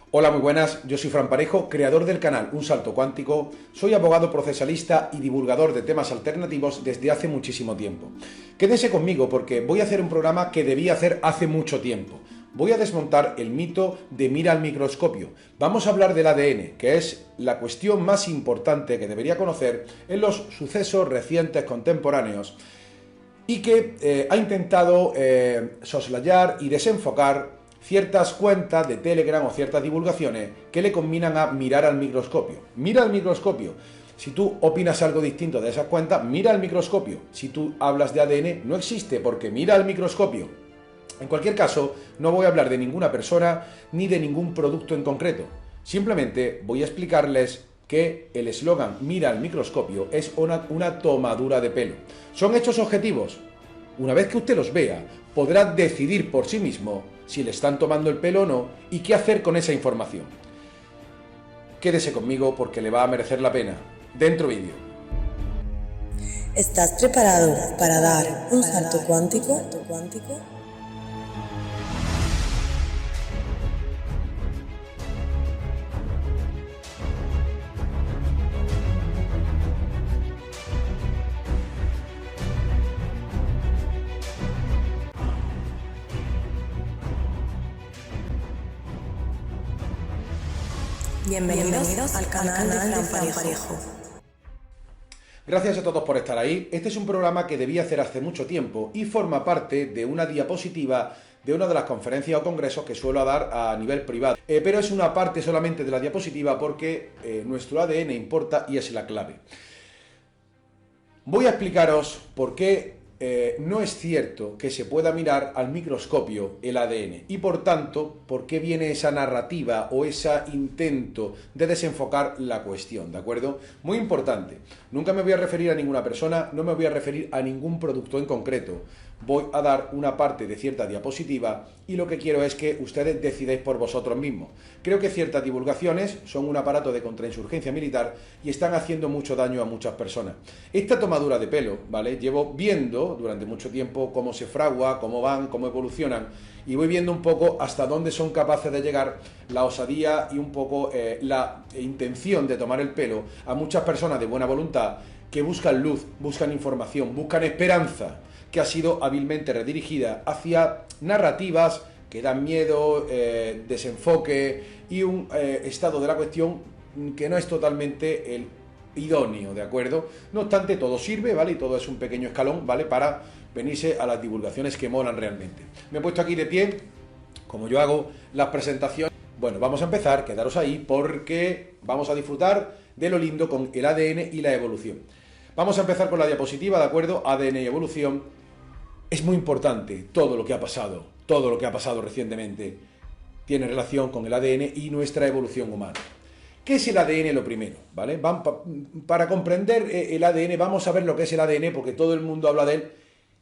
Hola, muy buenas, yo soy Fran Parejo, creador del canal Un Salto Cuántico, soy abogado procesalista y divulgador de temas alternativos desde hace muchísimo tiempo. Quédense conmigo porque voy a hacer un programa que debí hacer hace mucho tiempo. Voy a desmontar el mito de mira al microscopio. Vamos a hablar del ADN, que es la cuestión más importante que debería conocer en los sucesos recientes contemporáneos y que ha intentado soslayar y desenfocar ciertas cuentas de Telegram o ciertas divulgaciones que le combinan a mirar al microscopio. Mira al microscopio. Si tú opinas algo distinto de esas cuentas, mira al microscopio. Si tú hablas de ADN, no existe porque mira al microscopio. En cualquier caso, no voy a hablar de ninguna persona ni de ningún producto en concreto. Simplemente voy a explicarles que el eslogan mira al microscopio es una tomadura de pelo. Son hechos objetivos. Una vez que usted los vea, podrá decidir por sí mismo si le están tomando el pelo o no y qué hacer con esa información. Quédese conmigo porque le va a merecer la pena. Dentro vídeo. ¿Estás preparado para dar un salto cuántico? Bienvenidos al canal de Fran Parejo. Gracias a todos por estar ahí. Este es un programa que debía hacer hace mucho tiempo y forma parte de una diapositiva de una de las conferencias o congresos que suelo dar a nivel privado. Pero es una parte solamente de la diapositiva porque nuestro ADN importa y es la clave. Voy a explicaros por qué no es cierto que se pueda mirar al microscopio el ADN y por tanto por qué viene esa narrativa o ese intento de desenfocar la cuestión, ¿de acuerdo? Muy importante, nunca me voy a referir a ninguna persona, no me voy a referir a ningún producto en concreto. Voy a dar una parte de cierta diapositiva y lo que quiero es que ustedes decidáis por vosotros mismos. Creo que ciertas divulgaciones son un aparato de contrainsurgencia militar y están haciendo mucho daño a muchas personas. Esta tomadura de pelo, ¿vale? Llevo viendo durante mucho tiempo cómo se fragua, cómo van, cómo evolucionan y voy viendo un poco hasta dónde son capaces de llegar la osadía y un poco la intención de tomar el pelo a muchas personas de buena voluntad que buscan luz, buscan información, buscan esperanza, que ha sido hábilmente redirigida hacia narrativas que dan miedo, desenfoque y un estado de la cuestión que no es totalmente el idóneo, ¿de acuerdo? No obstante, todo sirve, ¿vale? Y todo es un pequeño escalón, ¿vale? Para venirse a las divulgaciones que molan realmente. Me he puesto aquí de pie, como yo hago las presentaciones. Bueno, vamos a empezar, quedaros ahí, porque vamos a disfrutar de lo lindo con el ADN y la evolución. Vamos a empezar con la diapositiva, ¿de acuerdo? ADN y evolución. Es muy importante todo lo que ha pasado recientemente tiene relación con el ADN y nuestra evolución humana. ¿Qué es el ADN? Lo primero, ¿vale? Para comprender el ADN, vamos a ver lo que es el ADN, porque todo el mundo habla de él,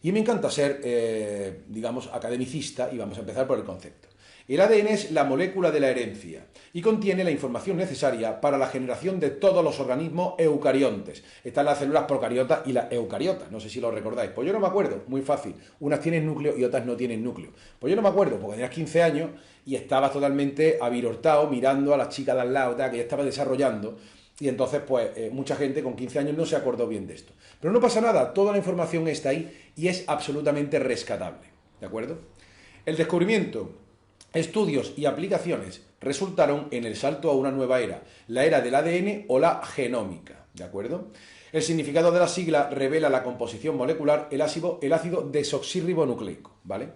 y me encanta ser, digamos, academicista, y vamos a empezar por el concepto. El ADN es la molécula de la herencia y contiene la información necesaria para la generación de todos los organismos eucariontes. Están las células procariotas y las eucariotas, no sé si lo recordáis. Pues yo no me acuerdo, muy fácil. Unas tienen núcleo y otras no tienen núcleo. Pues yo no me acuerdo porque tenías 15 años y estabas totalmente avirortado mirando a las chicas de al lado, que ya estaba desarrollando. Y entonces, pues, mucha gente con 15 años no se acordó bien de esto. Pero no pasa nada, toda la información está ahí y es absolutamente rescatable. ¿De acuerdo? El descubrimiento, estudios y aplicaciones resultaron en el salto a una nueva era, la era del ADN o la genómica, ¿de acuerdo? El significado de la sigla revela la composición molecular, el ácido desoxirribonucleico, ¿vale?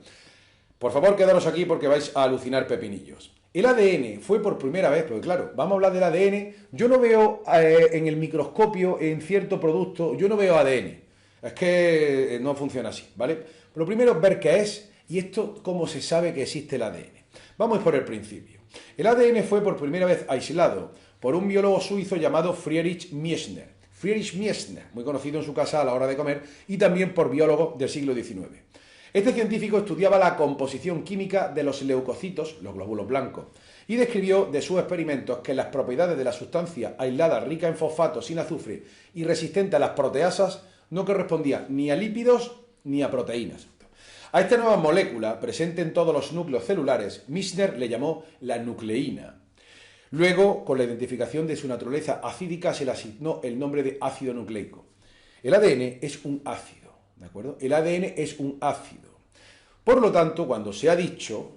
Por favor, quedaros aquí porque vais a alucinar pepinillos. El ADN fue por primera vez, porque claro, vamos a hablar del ADN, yo no veo en el microscopio, en cierto producto, yo no veo ADN, es que no funciona así, ¿vale? Lo primero es ver qué es y esto, cómo se sabe que existe el ADN. Vamos por el principio. El ADN fue por primera vez aislado por un biólogo suizo llamado Friedrich Miesner. Friedrich Miesner, muy conocido en su casa a la hora de comer, y también por biólogos del siglo XIX. Este científico estudiaba la composición química de los leucocitos, los glóbulos blancos, y describió de sus experimentos que las propiedades de la sustancia aislada rica en fosfato sin azufre y resistente a las proteasas no correspondían ni a lípidos ni a proteínas. A esta nueva molécula, presente en todos los núcleos celulares, Miesner le llamó la nucleína. Luego, con la identificación de su naturaleza acídica, se le asignó el nombre de ácido nucleico. El ADN es un ácido, ¿de acuerdo? El ADN es un ácido. Por lo tanto, cuando se ha dicho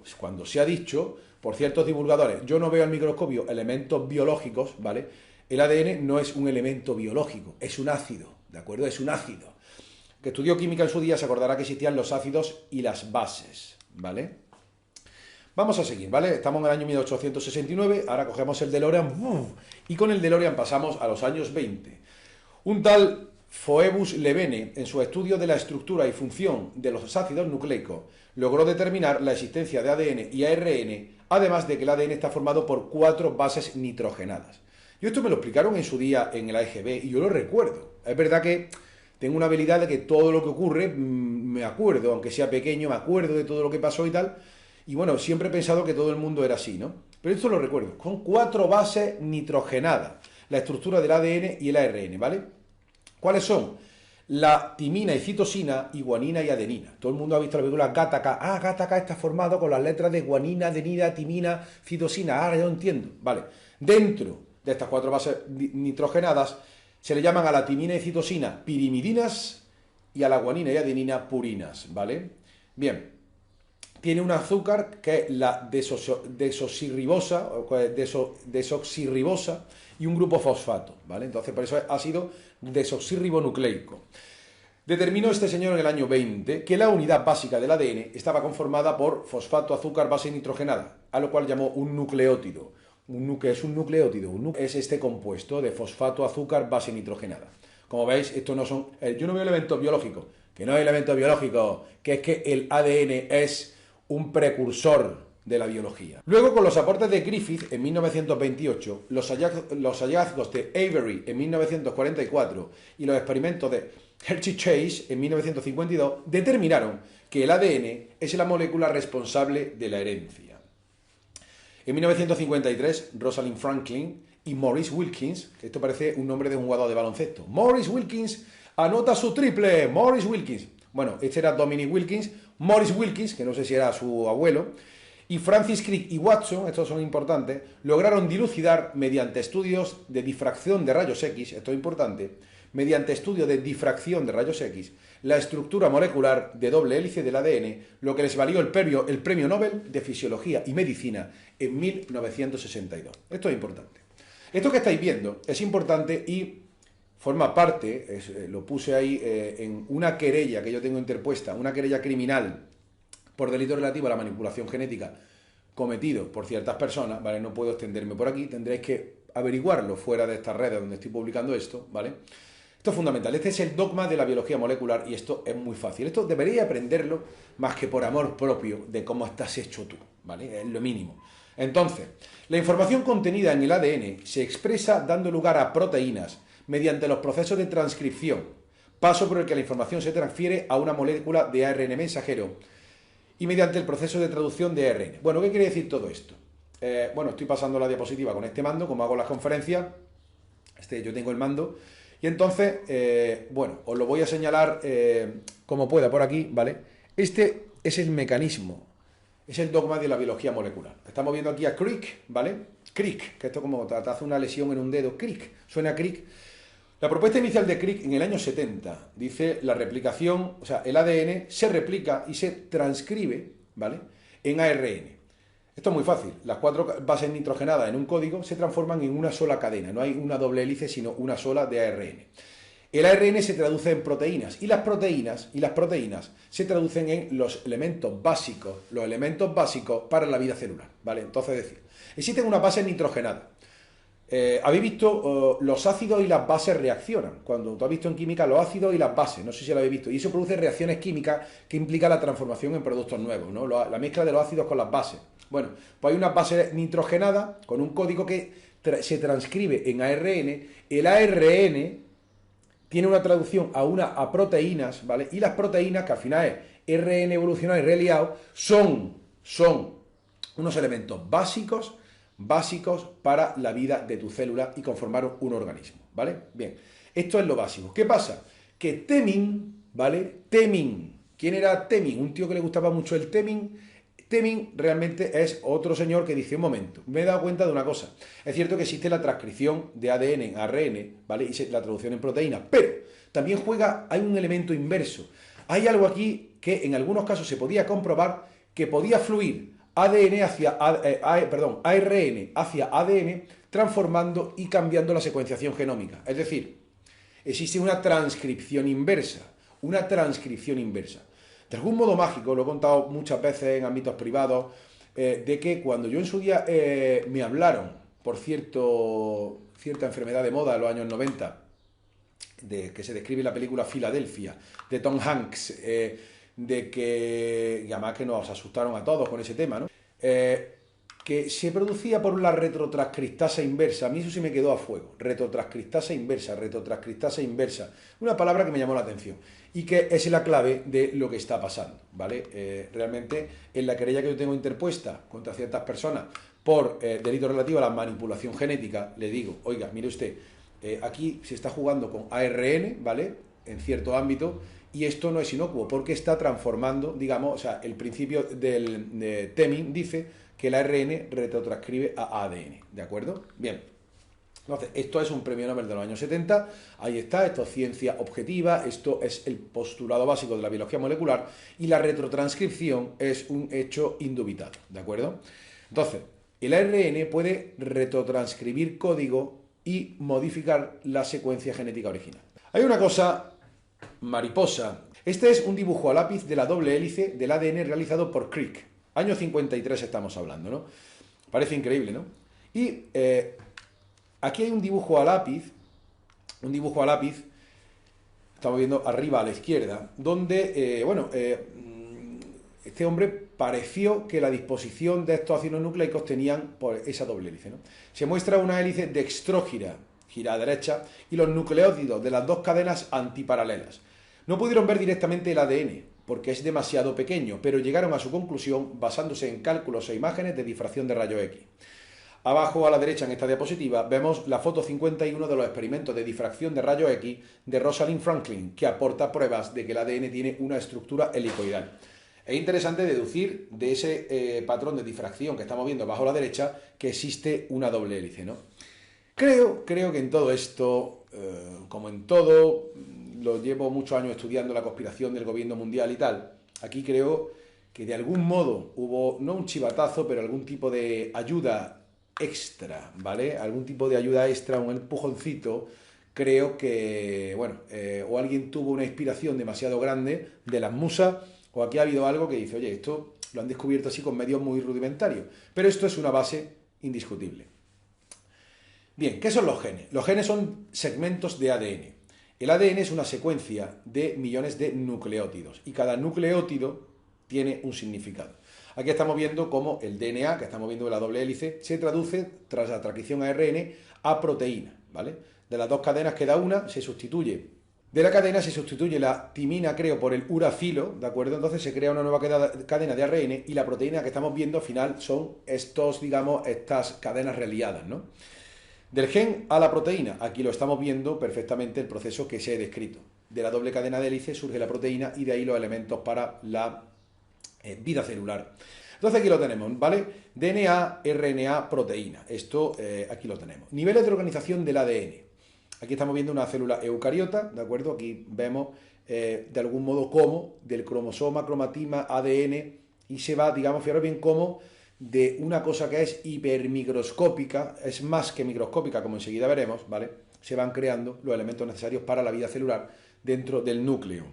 por ciertos divulgadores, yo no veo al microscopio elementos biológicos, ¿vale? El ADN no es un elemento biológico, es un ácido, ¿de acuerdo? Es un ácido. El que estudió química en su día se acordará que existían los ácidos y las bases, ¿vale? Vamos a seguir, ¿vale? Estamos en el año 1869, ahora cogemos el DeLorean, y con el DeLorean pasamos a los años 20. Un tal Phoebus Levene, en su estudio de la estructura y función de los ácidos nucleicos, logró determinar la existencia de ADN y ARN, además de que el ADN está formado por 4 bases nitrogenadas. Y esto me lo explicaron en su día en el AEGB y yo lo recuerdo. Es verdad que tengo una habilidad de que todo lo que ocurre me acuerdo, aunque sea pequeño, me acuerdo de todo lo que pasó y tal. Y bueno, siempre he pensado que todo el mundo era así, ¿no? Pero esto lo recuerdo. Con 4 bases nitrogenadas, la estructura del ADN y el ARN, ¿vale? ¿Cuáles son? La timina y citosina y guanina y adenina. Todo el mundo ha visto la película Gattaca. Ah, Gattaca está formado con las letras de guanina, adenina, timina, citosina. Ah, ya lo entiendo. Vale. Dentro de estas 4 bases nitrogenadas se le llaman a la timina y citosina pirimidinas y a la guanina y adenina purinas, ¿vale? Bien. Tiene un azúcar que es la desoxirribosa y un grupo fosfato, ¿vale? Entonces, por eso es ácido desoxirribonucleico. Determinó este señor en el año 20 que la unidad básica del ADN estaba conformada por fosfato, azúcar, base nitrogenada, a lo cual llamó un nucleótido. ¿Qué es un nucleótido? Es este compuesto de fosfato, azúcar, base nitrogenada. Como veis, esto no son... yo no veo elementos biológicos, que no hay elementos biológicos, que es que el ADN es un precursor de la biología. Luego, con los aportes de Griffith en 1928, los hallazgos de Avery en 1944 y los experimentos de Hershey-Chase en 1952 determinaron que el ADN es la molécula responsable de la herencia. En 1953, Rosalind Franklin y Maurice Wilkins, que esto parece un nombre de un jugador de baloncesto, Maurice Wilkins anota su triple, Maurice Wilkins. Bueno, este era Dominic Wilkins, Maurice Wilkins, que no sé si era su abuelo, y Francis Crick y Watson, estos son importantes, lograron dilucidar mediante estudios de difracción de rayos X, esto es importante, mediante estudio de difracción de rayos X, la estructura molecular de doble hélice del ADN, lo que les valió el premio Nobel de Fisiología y Medicina en 1962. Esto es importante. Esto que estáis viendo es importante y forma parte, lo puse ahí, en una querella que yo tengo interpuesta, una querella criminal por delito relativo a la manipulación genética cometido por ciertas personas, ¿vale? No puedo extenderme por aquí, tendréis que averiguarlo fuera de estas redes donde estoy publicando esto, ¿vale? Esto es fundamental, este es el dogma de la biología molecular y esto es muy fácil. Esto debería aprenderlo más que por amor propio de cómo estás hecho tú, ¿vale? Es lo mínimo. Entonces, la información contenida en el ADN se expresa dando lugar a proteínas mediante los procesos de transcripción, paso por el que la información se transfiere a una molécula de ARN mensajero y mediante el proceso de traducción de ARN. Bueno, ¿qué quiere decir todo esto? Bueno, estoy pasando la diapositiva con este mando, como hago las conferencias, yo tengo el mando, y entonces, bueno, os lo voy a señalar como pueda por aquí, ¿vale? Este es el mecanismo, es el dogma de la biología molecular. Estamos viendo aquí a Crick, ¿vale? Crick, que esto como te hace una lesión en un dedo, Crick, suena Crick. La propuesta inicial de Crick en el año 70 dice la replicación, o sea, el ADN se replica y se transcribe, ¿vale?, en ARN. Esto es muy fácil. Las 4 bases nitrogenadas en un código se transforman en una sola cadena. No hay una doble hélice, sino una sola de ARN. El ARN se traduce en proteínas y las proteínas se traducen en los elementos básicos para la vida celular, ¿vale? Entonces, es decir, existen unas bases nitrogenadas. Habéis visto los ácidos y las bases reaccionan. Cuando tú has visto en química los ácidos y las bases, no sé si lo habéis visto, y eso produce reacciones químicas que implican la transformación en productos nuevos, ¿no? La mezcla de los ácidos con las bases. Bueno, pues hay unas bases nitrogenadas con un código que se transcribe en ARN. El ARN tiene una traducción a proteínas, ¿vale? Y las proteínas, que al final es RN evolucionado y reliado, son unos elementos básicos para la vida de tu célula y conformar un organismo, ¿vale? Bien, esto es lo básico. ¿Qué pasa? Que Temin, ¿vale? Temin, ¿quién era Temin? Un tío que le gustaba mucho el Temin. Temin realmente es otro señor que dice, un momento, me he dado cuenta de una cosa. Es cierto que existe la transcripción de ADN en ARN, ¿vale? Y la traducción en proteínas, pero también hay un elemento inverso. Hay algo aquí que en algunos casos se podía comprobar que podía fluir ARN hacia ADN, transformando y cambiando la secuenciación genómica. Es decir, existe una transcripción inversa. Una transcripción inversa. De algún modo mágico, lo he contado muchas veces en ámbitos privados, de que cuando yo en su día me hablaron por cierta enfermedad de moda en los años 90, que se describe en la película Filadelfia, de Tom Hanks, de que, y además que nos asustaron a todos con ese tema, ¿no? Que se producía por la retrotranscriptasa inversa. A mí eso sí me quedó a fuego. Retrotranscriptasa inversa, una palabra que me llamó la atención y que es la clave de lo que está pasando, ¿vale? Realmente en la querella que yo tengo interpuesta contra ciertas personas por delito relativo a la manipulación genética, le digo, oiga, mire usted, aquí se está jugando con ARN, ¿vale? En cierto ámbito, y esto no es inocuo porque está transformando, digamos, o sea, el principio de Temin dice que el ARN retrotranscribe a ADN, ¿de acuerdo? Bien, entonces, esto es un premio Nobel de los años 70, ahí está, esto es ciencia objetiva, esto es el postulado básico de la biología molecular y la retrotranscripción es un hecho indubitado, ¿de acuerdo? Entonces, el ARN puede retrotranscribir código y modificar la secuencia genética original. Hay una cosa mariposa. Este es un dibujo a lápiz de la doble hélice del ADN realizado por Crick. Año 53 estamos hablando, ¿no? Parece increíble, ¿no? Y aquí hay un dibujo a lápiz, estamos viendo arriba a la izquierda, donde, este hombre pareció que la disposición de estos ácidos nucleicos tenían por esa doble hélice, ¿no? Se muestra una hélice dextrógira, gira a derecha, y los nucleótidos de las dos cadenas antiparalelas. No pudieron ver directamente el ADN, porque es demasiado pequeño, pero llegaron a su conclusión basándose en cálculos e imágenes de difracción de rayos X. Abajo a la derecha en esta diapositiva vemos la foto 51 de los experimentos de difracción de rayos X de Rosalind Franklin, que aporta pruebas de que el ADN tiene una estructura helicoidal. Es interesante deducir de ese patrón de difracción que estamos viendo abajo a la derecha que existe una doble hélice, ¿no? Creo que en todo esto, como en todo, lo llevo muchos años estudiando la conspiración del gobierno mundial y tal, aquí creo que de algún modo hubo, no un chivatazo, pero algún tipo de ayuda extra, ¿vale? Algún tipo de ayuda extra, un empujoncito, creo que, bueno, o alguien tuvo una inspiración demasiado grande de las musas, o aquí ha habido algo que dice, oye, esto lo han descubierto así con medios muy rudimentarios, pero esto es una base indiscutible. Bien, ¿qué son los genes? Los genes son segmentos de ADN. El ADN es una secuencia de millones de nucleótidos y cada nucleótido tiene un significado. Aquí estamos viendo cómo el DNA, que estamos viendo de la doble hélice, se traduce tras la transcripción ARN a proteína, ¿vale? De las dos cadenas queda una, se sustituye. De la cadena se sustituye la timina, creo, por el uracilo, ¿de acuerdo? Entonces se crea una nueva cadena de ARN y la proteína que estamos viendo al final son estas cadenas reliadas, ¿no? Del gen a la proteína, aquí lo estamos viendo perfectamente el proceso que se ha descrito. De la doble cadena de hélice surge la proteína y de ahí los elementos para la vida celular. Entonces aquí lo tenemos, ¿vale? DNA, RNA, proteína. Esto aquí lo tenemos. Niveles de organización del ADN. Aquí estamos viendo una célula eucariota, ¿de acuerdo? Aquí vemos de algún modo cómo del cromosoma, cromatima, ADN y se va, digamos, fijaros bien cómo de una cosa que es hipermicroscópica, es más que microscópica, como enseguida veremos, ¿vale? Se van creando los elementos necesarios para la vida celular dentro del núcleo.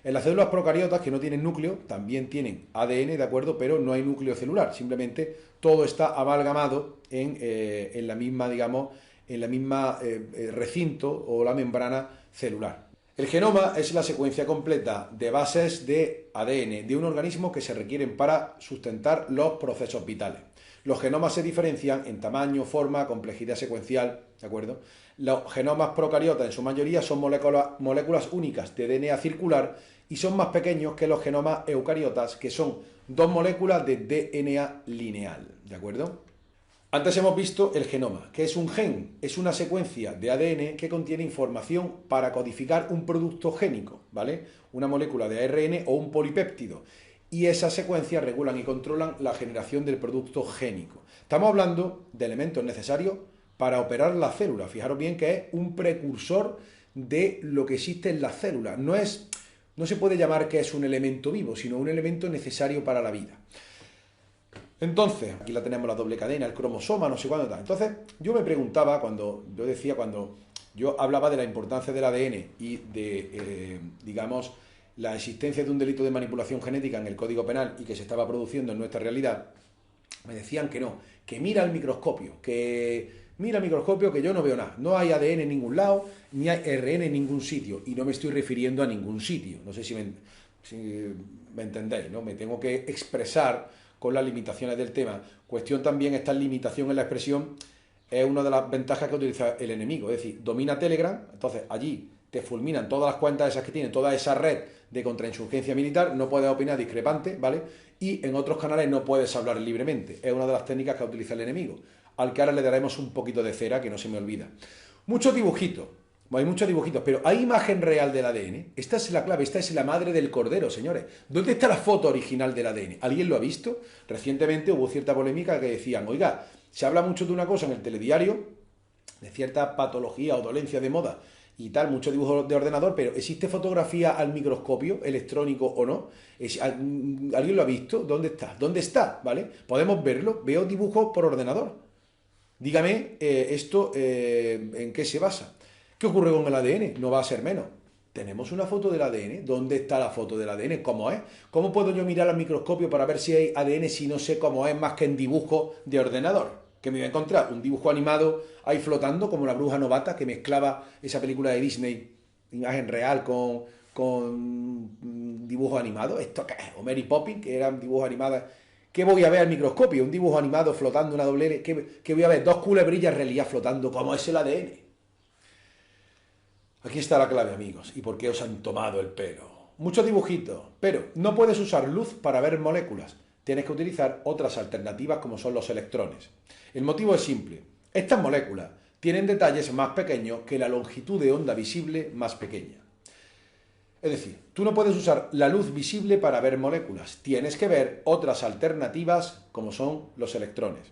En las células procariotas que no tienen núcleo, también tienen ADN, ¿de acuerdo? Pero no hay núcleo celular, simplemente todo está amalgamado en la misma, digamos, recinto o la membrana celular. El genoma es la secuencia completa de bases de ADN de un organismo que se requieren para sustentar los procesos vitales. Los genomas se diferencian en tamaño, forma, complejidad secuencial, ¿de acuerdo? Los genomas procariotas en su mayoría son moléculas únicas de DNA circular y son más pequeños que los genomas eucariotas, que son dos moléculas de DNA lineal, ¿de acuerdo? Antes hemos visto el genoma, que es un gen, es una secuencia de ADN que contiene información para codificar un producto génico, ¿vale? Una molécula de ARN o un polipéptido. y esas secuencias regulan y controlan la generación del producto génico. Estamos hablando de elementos necesarios para operar la célula. Fijaros bien que es un precursor de lo que existe en la célula. No se puede llamar que es un elemento vivo, sino un elemento necesario para la vida. Entonces, aquí la tenemos la doble cadena, el cromosoma, no sé cuándo tal. Entonces, yo me preguntaba cuando yo hablaba de la importancia del ADN y de, digamos, la existencia de un delito de manipulación genética en el Código Penal y que se estaba produciendo en nuestra realidad, me decían que no, que mira el microscopio, que yo no veo nada, no hay ADN en ningún lado, ni hay RN en ningún sitio, y no me estoy refiriendo a ningún sitio, no sé si me entendéis, ¿no? Me tengo que expresar con las limitaciones del tema. Cuestión también, esta limitación en la expresión es una de las ventajas que utiliza el enemigo, es decir, domina Telegram, entonces allí te fulminan todas las cuentas esas que tiene, toda esa red de contrainsurgencia militar, no puedes opinar discrepante, ¿vale? Y en otros canales no puedes hablar libremente, es una de las técnicas que utiliza el enemigo, al que ahora le daremos un poquito de cera, que no se me olvida. Muchos dibujitos, hay muchos dibujitos, pero ¿hay imagen real del ADN? Esta es la clave, esta es la madre del cordero, señores. ¿Dónde está la foto original del ADN? ¿Alguien lo ha visto? Recientemente hubo cierta polémica que decían, oiga, se habla mucho de una cosa en el telediario, de cierta patología o dolencia de moda y tal, mucho dibujo de ordenador, pero ¿existe fotografía al microscopio, electrónico o no? ¿Alguien lo ha visto? ¿Dónde está? ¿Dónde está? ¿Vale? ¿Podemos verlo? Veo dibujos por ordenador. Dígame esto en qué se basa. ¿Qué ocurre con el ADN? No va a ser menos. Tenemos una foto del ADN. ¿Dónde está la foto del ADN? ¿Cómo es? ¿Cómo puedo yo mirar al microscopio para ver si hay ADN si no sé cómo es más que en dibujo de ordenador? Que me voy a encontrar un dibujo animado ahí flotando, como La Bruja Novata, que mezclaba esa película de Disney, imagen real, con dibujo animado. ¿Esto qué es? O Mary Poppins, que eran dibujos animados. ¿Qué voy a ver al microscopio? Un dibujo animado flotando, una doble L. ¿Qué voy a ver? Dos culebrillas relief flotando. ¿Cómo es el ADN? Aquí está la clave, amigos. ¿Y por qué os han tomado el pelo? Muchos dibujitos, pero no puedes usar luz para ver moléculas. Tienes que utilizar otras alternativas como son los electrones. El motivo es simple. Estas moléculas tienen detalles más pequeños que la longitud de onda visible más pequeña. Es decir, tú no puedes usar la luz visible para ver moléculas. Tienes que ver otras alternativas como son los electrones.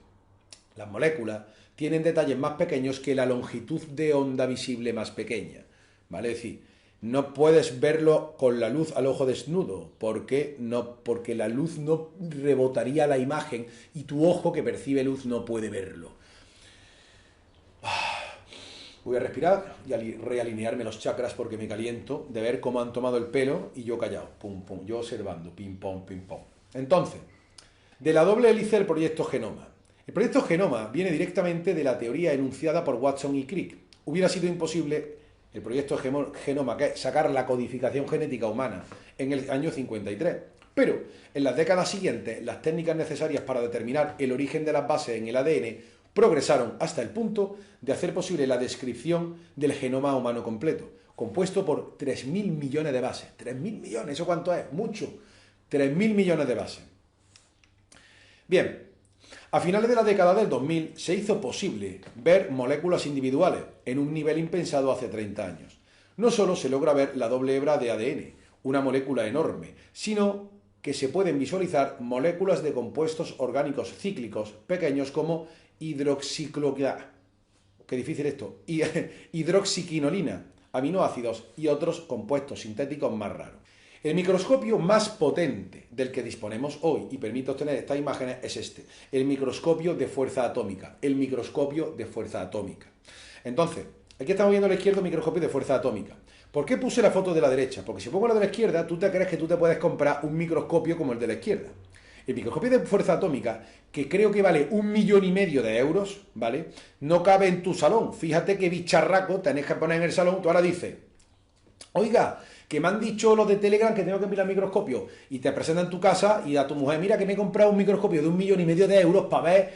Las moléculas tienen detalles más pequeños que la longitud de onda visible más pequeña. ¿Vale? Es decir, no puedes verlo con la luz al ojo desnudo, porque la luz no rebotaría la imagen y tu ojo que percibe luz no puede verlo. Voy a respirar y realinearme los chakras porque me caliento de ver cómo han tomado el pelo y yo callado, pum pum, yo observando, pim pom, pim pom. Entonces, de la doble hélice del proyecto Genoma. El proyecto Genoma viene directamente de la teoría enunciada por Watson y Crick. Hubiera sido imposible el proyecto Genoma, que es sacar la codificación genética humana en el año 53. Pero en las décadas siguientes, las técnicas necesarias para determinar el origen de las bases en el ADN progresaron hasta el punto de hacer posible la descripción del genoma humano completo, compuesto por 3.000 millones de bases. 3.000 millones, ¿eso cuánto es? Mucho. 3.000 millones de bases. Bien, a finales de la década del 2000 se hizo posible ver moléculas individuales en un nivel impensado hace 30 años. No solo se logra ver la doble hebra de ADN, una molécula enorme, sino que se pueden visualizar moléculas de compuestos orgánicos cíclicos pequeños como qué difícil esto, hidroxiquinolina, aminoácidos y otros compuestos sintéticos más raros. El microscopio más potente del que disponemos hoy y permite obtener estas imágenes es este, el microscopio de fuerza atómica, Entonces, aquí estamos viendo a la izquierda el microscopio de fuerza atómica. ¿Por qué puse la foto de la derecha? Porque si pongo la de la izquierda, tú te crees que tú te puedes comprar un microscopio como el de la izquierda. El microscopio de fuerza atómica, que creo que vale 1,5 millones de euros, ¿vale? No cabe en tu salón. Fíjate qué bicharraco tenés que poner en el salón. Tú ahora dices, oiga, que me han dicho los de Telegram que tengo que mirar el microscopio, y te presentan en tu casa y a tu mujer, mira que me he comprado un microscopio de 1,5 millones de euros para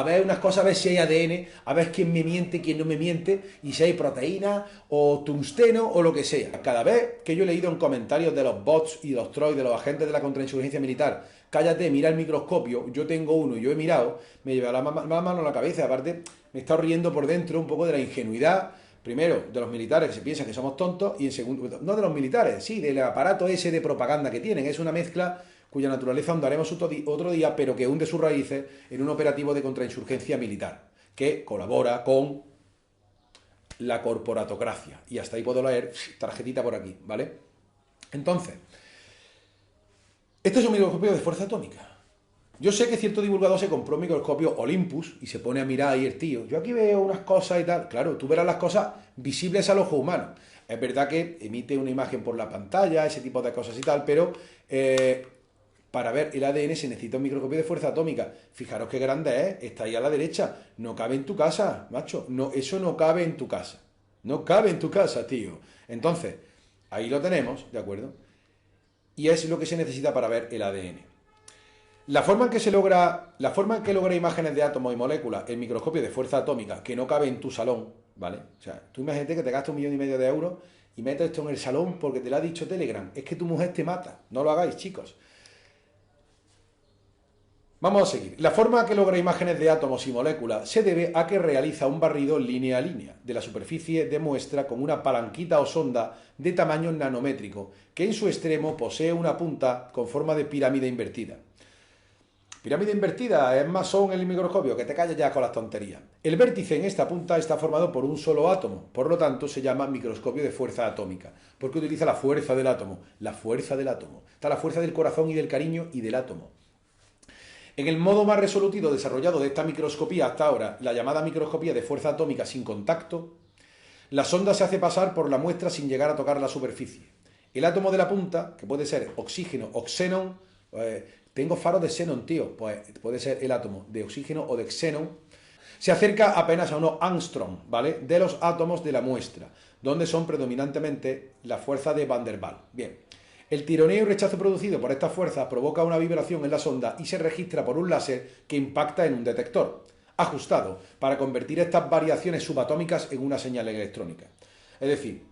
ver unas cosas, a ver si hay ADN, a ver quién me miente, quién no me miente, y si hay proteína o tungsteno o lo que sea. Cada vez que yo he leído en comentarios de los bots y los trolls, de los agentes de la contrainsurgencia militar, cállate, mira el microscopio, yo tengo uno y yo he mirado, me lleva la mano a la cabeza. Aparte me está riendo por dentro un poco de la ingenuidad, primero, de los militares que se piensan que somos tontos, y en segundo, no de los militares, sí, del aparato ese de propaganda que tienen. Es una mezcla cuya naturaleza ahondaremos otro día, pero que hunde sus raíces en un operativo de contrainsurgencia militar, que colabora con la corporatocracia. Y hasta ahí puedo leer, tarjetita por aquí, ¿vale? Entonces, este es un microscopio de fuerza atómica. Yo sé que cierto divulgador se compró un microscopio Olympus y se pone a mirar ahí el tío. Yo aquí veo unas cosas y tal. Claro, tú verás las cosas visibles al ojo humano. Es verdad que emite una imagen por la pantalla, ese tipo de cosas y tal, pero para ver el ADN se necesita un microscopio de fuerza atómica. Fijaros qué grande es, está ahí a la derecha. No cabe en tu casa, macho. No, eso no cabe en tu casa. No cabe en tu casa, tío. Entonces, ahí lo tenemos, ¿de acuerdo? Y es lo que se necesita para ver el ADN. La forma en que logra imágenes de átomos y moléculas el microscopio de fuerza atómica que no cabe en tu salón, ¿vale? O sea, tú imagínate que te gastas 1,5 millones de euros y metes esto en el salón porque te lo ha dicho Telegram. Es que tu mujer te mata. No lo hagáis, chicos. Vamos a seguir. La forma que logra imágenes de átomos y moléculas se debe a que realiza un barrido línea a línea de la superficie de muestra con una palanquita o sonda de tamaño nanométrico que en su extremo posee una punta con forma de pirámide invertida. Pirámide invertida es masón en el microscopio, que te calles ya con las tonterías. El vértice en esta punta está formado por un solo átomo, por lo tanto se llama microscopio de fuerza atómica, porque utiliza la fuerza del átomo. La fuerza del átomo. Está la fuerza del corazón y del cariño y del átomo. En el modo más resolutivo desarrollado de esta microscopía hasta ahora, la llamada microscopía de fuerza atómica sin contacto, la sonda se hace pasar por la muestra sin llegar a tocar la superficie. El átomo de la punta, que puede ser oxígeno o xenón, tengo faros de xenón, tío, pues puede ser el átomo de oxígeno o de xenón, se acerca apenas a unos angstrom, ¿vale?, de los átomos de la muestra, donde son predominantemente la fuerza de Van der Waals. Bien, el tironeo y rechazo producido por estas fuerzas provoca una vibración en la sonda y se registra por un láser que impacta en un detector, ajustado para convertir estas variaciones subatómicas en una señal electrónica. Es decir,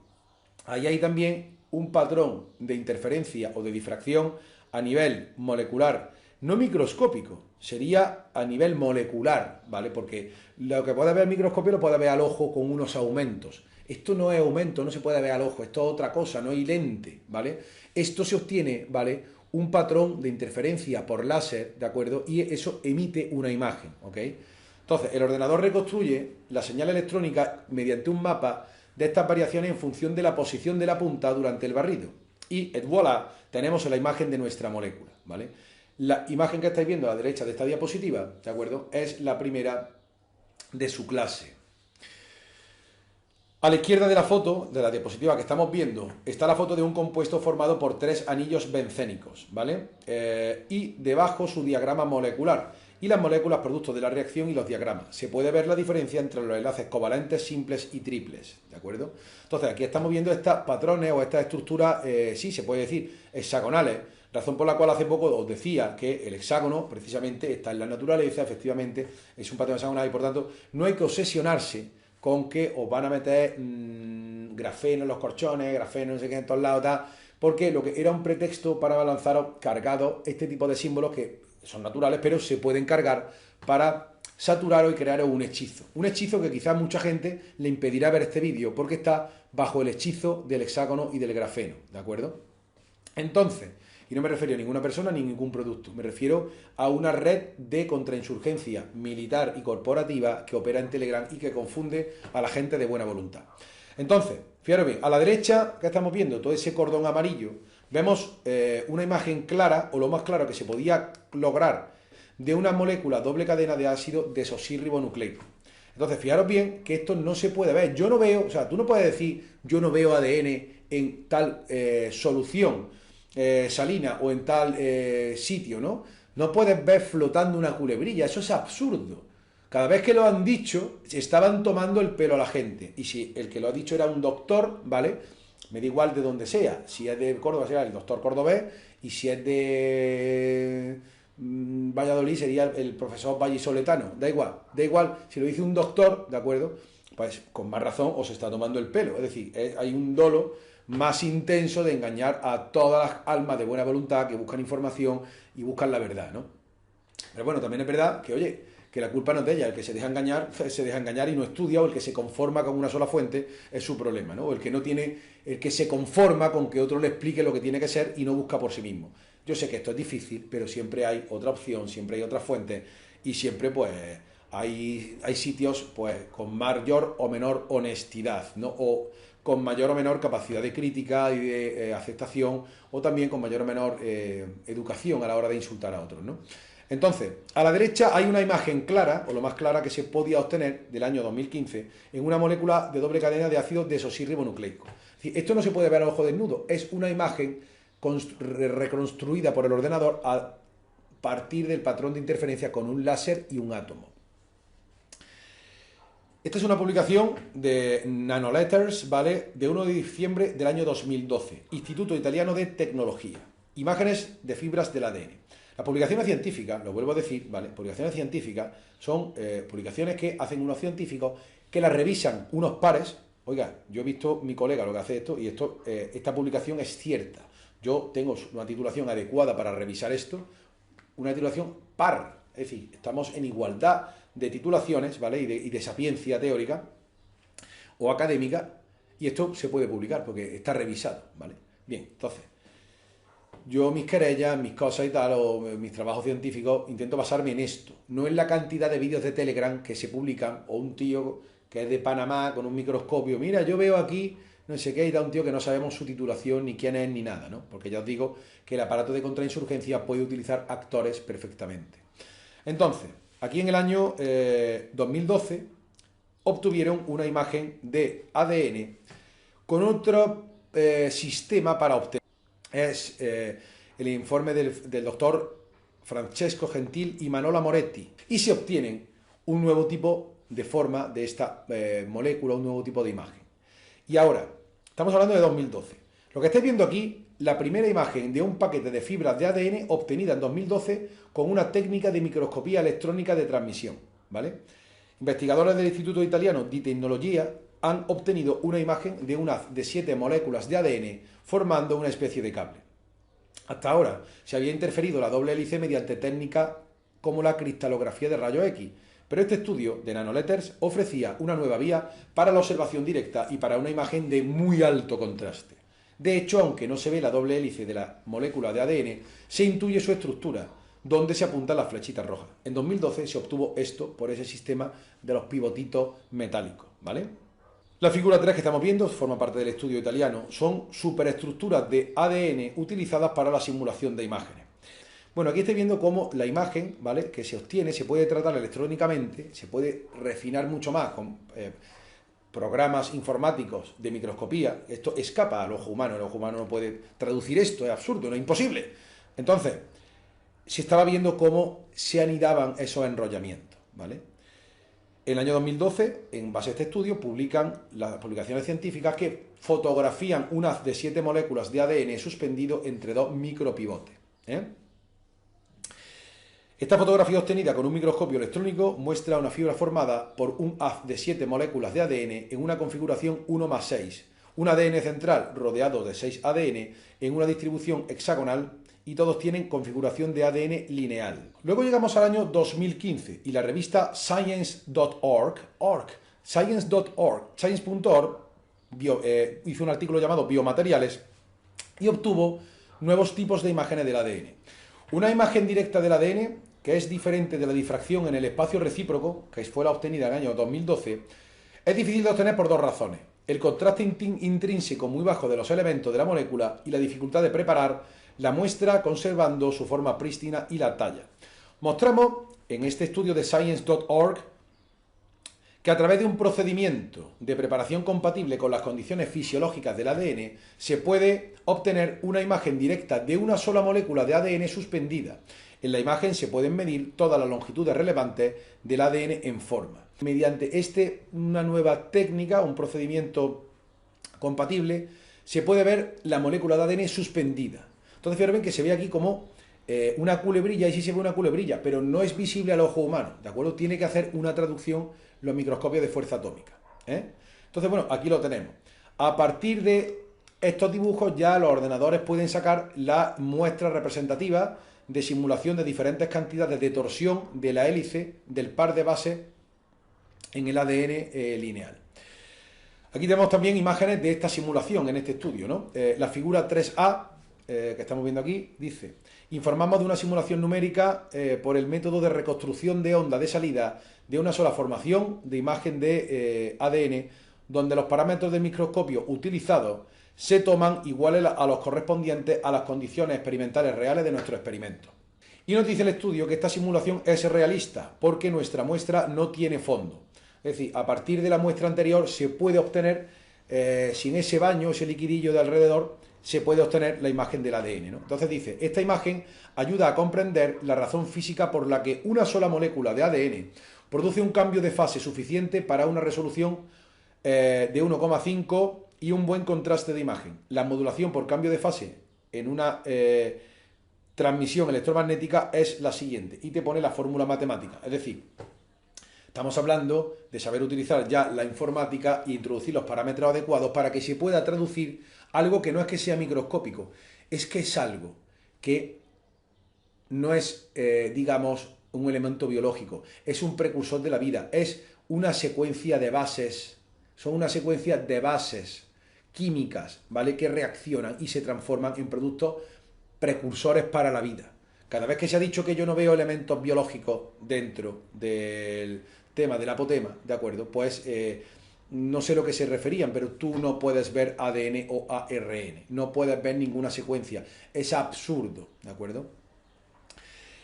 ahí hay también un patrón de interferencia o de difracción a nivel molecular, no microscópico, sería a nivel molecular, ¿vale? Porque lo que puede ver el microscopio lo puede ver al ojo con unos aumentos. Esto no es aumento, no se puede ver al ojo, esto es otra cosa, no hay lente, ¿vale? Esto se obtiene, ¿vale?, un patrón de interferencia por láser, ¿de acuerdo? Y eso emite una imagen, ¿ok? Entonces, el ordenador reconstruye la señal electrónica mediante un mapa de estas variaciones en función de la posición de la punta durante el barrido. Y, voilà, tenemos la imagen de nuestra molécula, ¿vale? La imagen que estáis viendo a la derecha de esta diapositiva, ¿de acuerdo?, es la primera de su clase. A la izquierda de la foto, de la diapositiva que estamos viendo, está la foto de un compuesto formado por 3 anillos bencénicos, ¿vale? Y debajo su diagrama molecular y las moléculas producto de la reacción y los diagramas. Se puede ver la diferencia entre los enlaces covalentes simples y triples, ¿de acuerdo? Entonces aquí estamos viendo estos patrones o estas estructuras, sí, se puede decir, hexagonales, razón por la cual hace poco os decía que el hexágono precisamente está en la naturaleza, efectivamente, es un patrón hexagonal y por tanto no hay que obsesionarse con que os van a meter grafeno en los colchones, grafeno no sé qué en todos lados, tal, porque lo que era un pretexto para lanzaros cargados este tipo de símbolos que son naturales, pero se pueden cargar para saturaros y crearos un hechizo. Un hechizo que quizás mucha gente le impedirá ver este vídeo, porque está bajo el hechizo del hexágono y del grafeno, ¿de acuerdo? Entonces, y no me refiero a ninguna persona ni ningún producto, me refiero a una red de contrainsurgencia militar y corporativa que opera en Telegram y que confunde a la gente de buena voluntad. Entonces, fijaros bien, a la derecha que estamos viendo todo ese cordón amarillo, vemos una imagen clara, o lo más claro que se podía lograr, de una molécula doble cadena de ácido desoxirribonucleico. Entonces, fijaros bien que esto no se puede ver. Yo no veo, o sea, tú no puedes decir, yo no veo ADN en tal solución salina o en tal sitio, ¿no? No puedes ver flotando una culebrilla, eso es absurdo. Cada vez que lo han dicho, estaban tomando el pelo a la gente. Y si el que lo ha dicho era un doctor, ¿vale?, me da igual de donde sea. Si es de Córdoba será el doctor cordobés, y si es de Valladolid sería el profesor vallisoletano. Da igual. Si lo dice un doctor, ¿de acuerdo?, pues con más razón os está tomando el pelo. Es decir, hay un dolo más intenso de engañar a todas las almas de buena voluntad que buscan información y buscan la verdad, ¿no? Pero bueno, también es verdad que, oye, que la culpa no es de ella. El que se deja engañar y no estudia, o el que se conforma con una sola fuente, es su problema, ¿no? O el que se conforma con que otro le explique lo que tiene que ser y no busca por sí mismo. Yo sé que esto es difícil, pero siempre hay otra opción, siempre hay otra fuente y siempre pues hay sitios pues con mayor o menor honestidad, ¿no? O con mayor o menor capacidad de crítica y de aceptación, o también con mayor o menor educación a la hora de insultar a otros, ¿no? Entonces, a la derecha hay una imagen clara, o lo más clara que se podía obtener del año 2015, en una molécula de doble cadena de ácido desoxirribonucleico. Es decir, esto no se puede ver a ojo desnudo, es una imagen reconstruida por el ordenador a partir del patrón de interferencia con un láser y un átomo. Esta es una publicación de Nanoletters, ¿vale? De 1 de diciembre del año 2012, Instituto Italiano de Tecnología. Imágenes de fibras del ADN. Las publicaciones científicas, lo vuelvo a decir, ¿vale? Publicaciones científicas son publicaciones que hacen unos científicos que las revisan unos pares. Oiga, yo he visto mi colega lo que hace esto y esta publicación es cierta. Yo tengo una titulación adecuada para revisar esto, una titulación par, es decir, estamos en igualdad de titulaciones, ¿vale? Y de sapiencia teórica o académica, y esto se puede publicar porque está revisado, ¿vale? Bien, entonces, yo mis querellas, mis cosas y tal, o mis trabajos científicos, intento basarme en esto, no en la cantidad de vídeos de Telegram que se publican, o un tío que es de Panamá con un microscopio, mira, yo veo aquí, no sé qué, y da un tío que no sabemos su titulación, ni quién es, ni nada, ¿no? Porque ya os digo que el aparato de contrainsurgencia puede utilizar actores perfectamente. Entonces, aquí en el año 2012 obtuvieron una imagen de ADN con otro sistema para obtener. Es el informe del doctor Francesco Gentil y Manola Moretti. Y se obtienen un nuevo tipo de forma de esta molécula, un nuevo tipo de imagen. Y ahora, estamos hablando de 2012. Lo que estáis viendo aquí, la primera imagen de un paquete de fibras de ADN obtenida en 2012 con una técnica de microscopía electrónica de transmisión, ¿vale? Investigadores del Instituto Italiano di Tecnologia han obtenido una imagen de un haz de 7 moléculas de ADN formando una especie de cable. Hasta ahora se había interferido la doble hélice mediante técnicas como la cristalografía de rayos X, pero este estudio de Nanoletters ofrecía una nueva vía para la observación directa y para una imagen de muy alto contraste. De hecho, aunque no se ve la doble hélice de la molécula de ADN, se intuye su estructura, donde se apuntan las flechitas rojas. En 2012 se obtuvo esto por ese sistema de los pivotitos metálicos, ¿vale? La figura 3 que estamos viendo forma parte del estudio italiano. Son superestructuras de ADN utilizadas para la simulación de imágenes. Bueno, aquí estoy viendo cómo la imagen, ¿vale?, que se obtiene se puede tratar electrónicamente, se puede refinar mucho más con programas informáticos de microscopía. Esto escapa al ojo humano, el ojo humano no puede traducir esto, es absurdo, no es imposible. Entonces, se estaba viendo cómo se anidaban esos enrollamientos, ¿vale? En el año 2012, en base a este estudio, publican las publicaciones científicas que fotografían un haz de 7 moléculas de ADN suspendido entre dos micropivotes, ¿eh? Esta fotografía obtenida con un microscopio electrónico muestra una fibra formada por un haz de 7 moléculas de ADN en una configuración 1+6, un ADN central rodeado de 6 ADN en una distribución hexagonal y todos tienen configuración de ADN lineal. Luego llegamos al año 2015 y la revista Science.org hizo un artículo llamado Biomateriales y obtuvo nuevos tipos de imágenes del ADN. Una imagen directa del ADN, que es diferente de la difracción en el espacio recíproco, que fue la obtenida en el año 2012, es difícil de obtener por dos razones: el contraste intrínseco muy bajo de los elementos de la molécula y la dificultad de preparar la muestra conservando su forma prístina y la talla. Mostramos en este estudio de Science.org que a través de un procedimiento de preparación compatible con las condiciones fisiológicas del ADN se puede obtener una imagen directa de una sola molécula de ADN suspendida. En la imagen se pueden medir todas las longitudes relevantes del ADN en forma. Mediante una nueva técnica, un procedimiento compatible, se puede ver la molécula de ADN suspendida. Entonces, fíjate que se ve aquí como una culebrilla, y sí se ve una culebrilla, pero no es visible al ojo humano, ¿de acuerdo? Tiene que hacer una traducción los microscopios de fuerza atómica, ¿eh? Entonces, bueno, aquí lo tenemos. A partir de estos dibujos ya los ordenadores pueden sacar la muestra representativa de simulación de diferentes cantidades de torsión de la hélice del par de bases en el ADN lineal. Aquí tenemos también imágenes de esta simulación en este estudio, ¿no? La figura 3A que estamos viendo aquí, dice: informamos de una simulación numérica por el método de reconstrucción de onda de salida de una sola formación de imagen de ADN, donde los parámetros del microscopio utilizados se toman iguales a los correspondientes a las condiciones experimentales reales de nuestro experimento. Y nos dice el estudio que esta simulación es realista porque nuestra muestra no tiene fondo. Es decir, a partir de la muestra anterior se puede obtener, sin ese baño, ese liquidillo de alrededor, se puede obtener la imagen del ADN, ¿no? Entonces dice: esta imagen ayuda a comprender la razón física por la que una sola molécula de ADN produce un cambio de fase suficiente para una resolución de 1,5 y un buen contraste de imagen. La modulación por cambio de fase en una transmisión electromagnética es la siguiente, y te pone la fórmula matemática. Es decir, estamos hablando de saber utilizar ya la informática e introducir los parámetros adecuados para que se pueda traducir algo que no es que sea microscópico, es que es algo que no es, digamos, un elemento biológico, es un precursor de la vida, es una secuencia de bases, son una secuencia de bases químicas, ¿vale?, que reaccionan y se transforman en productos precursores para la vida. Cada vez que se ha dicho que yo no veo elementos biológicos dentro del tema del apotema, ¿de acuerdo? Pues no sé lo que se referían, pero tú no puedes ver ADN o ARN, no puedes ver ninguna secuencia, es absurdo, ¿de acuerdo?